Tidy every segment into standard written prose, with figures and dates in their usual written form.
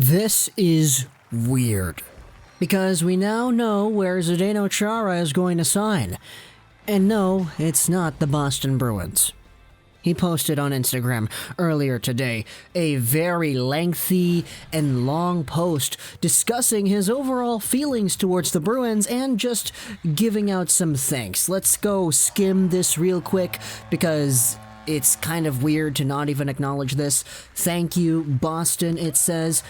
This is weird, because we now know where Zdeno Chara is going to sign. And no, it's not the Boston Bruins. He posted on Instagram earlier today a very lengthy and long post discussing his overall feelings towards the Bruins and just giving out some thanks. Let's go skim this real quick because it's kind of weird to not even acknowledge this. Thank you, Boston, it says.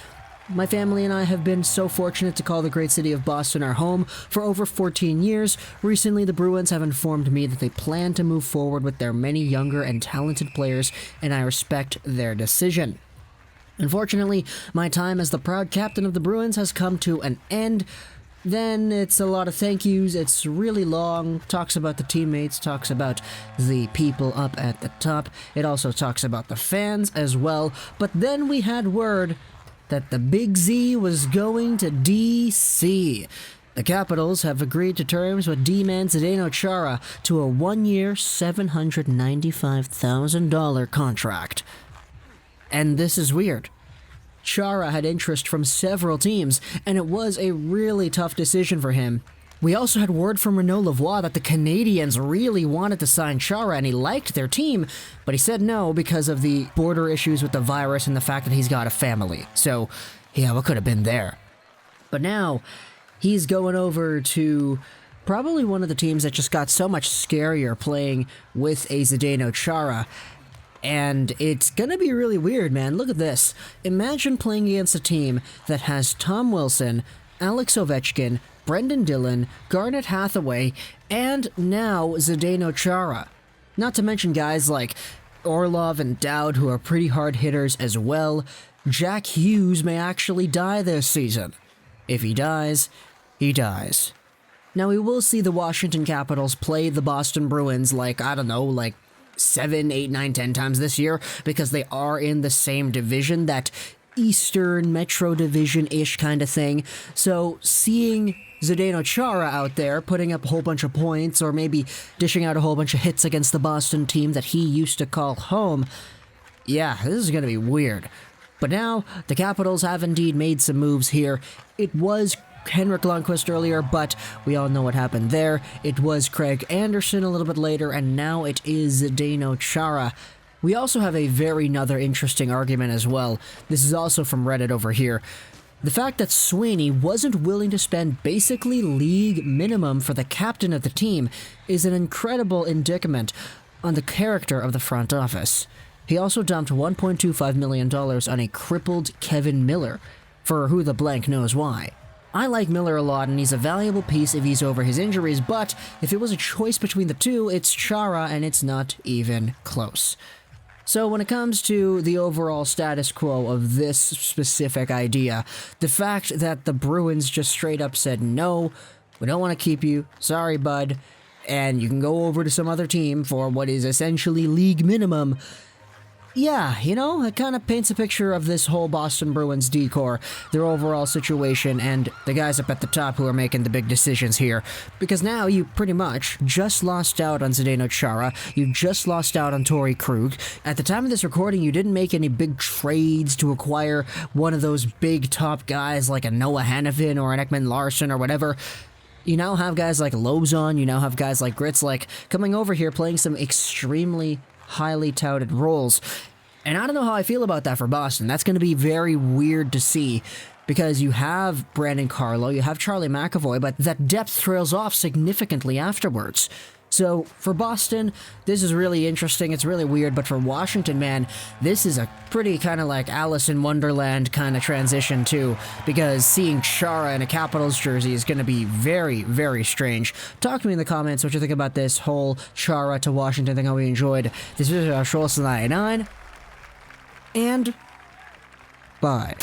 My family and I have been so fortunate to call the great city of Boston our home for over 14 years. Recently, the Bruins have informed me that they plan to move forward with their many younger and talented players, and I respect their decision. Unfortunately, my time as the proud captain of the Bruins has come to an end. Then it's a lot of thank yous, it's really long, talks about the teammates, talks about the people up at the top, it also talks about the fans as well, but then we had word that the Big Z was going to D.C. The Capitals have agreed to terms with D-man Zdeno Chara to a one-year, $795,000 contract. And this is weird. Chara had interest from several teams, and it was a really tough decision for him. We also had word from Renaud Lavoie that the Canadiens really wanted to sign Chara and he liked their team, but he said no because of the border issues with the virus and the fact that he's got a family. So, yeah, what could have been there? But now, he's going over to probably one of the teams that just got so much scarier playing with a Zdeno Chara. And it's gonna be really weird, man. Look at this. Imagine playing against a team that has Tom Wilson, Alex Ovechkin, Brendan Dillon, Garnet Hathaway, and now Zdeno Chara. Not to mention guys like Orlov and Dowd, who are pretty hard hitters as well. Jack Hughes may actually die this season. If he dies, he dies. Now we will see the Washington Capitals play the Boston Bruins like 7, 8, 9, 10 times this year because they are in the same division, that Eastern Metro Division-ish kind of thing. So seeing Zdeno Chara out there putting up a whole bunch of points or maybe dishing out a whole bunch of hits against the Boston team that he used to call home, yeah, this is going to be weird. But now, the Capitals have indeed made some moves here. It was Henrik Lundqvist earlier, but we all know what happened there. It was Craig Anderson a little bit later, and now it is Zdeno Chara. We also have a very another interesting argument as well. This is also from Reddit over here. The fact that Sweeney wasn't willing to spend basically league minimum for the captain of the team is an incredible indictment on the character of the front office. He also dumped $1.25 million on a crippled Kevin Miller, for who the blank knows why. I like Miller a lot and he's a valuable piece if he's over his injuries, but if it was a choice between the two, it's Chara and it's not even close. So when it comes to the overall status quo of this specific idea, the fact that the Bruins just straight up said, no, we don't want to keep you, sorry bud, and you can go over to some other team for what is essentially league minimum, yeah, it kind of paints a picture of this whole Boston Bruins decor, their overall situation, and the guys up at the top who are making the big decisions here. Because now you pretty much just lost out on Zdeno Chara, you just lost out on Torrey Krug. At the time of this recording, you didn't make any big trades to acquire one of those big top guys like a Noah Hannafin or an Ekman Larson or whatever. You now have guys like Lobzon, you now have guys like Gritslick coming over here playing some extremely highly touted roles. And I don't know how I feel about that for Boston. That's going to be very weird to see because you have Brandon Carlo, you have Charlie McAvoy, but that depth trails off significantly afterwards. So for Boston, this is really interesting. It's really weird, but for Washington, man, this is a pretty kind of like Alice in Wonderland kind of transition too, because seeing Chara in a Capitals jersey is going to be very, very strange. Talk to me in the comments what you think about this whole Chara to Washington thing, how we enjoyed. This is Schultz 99, and bye.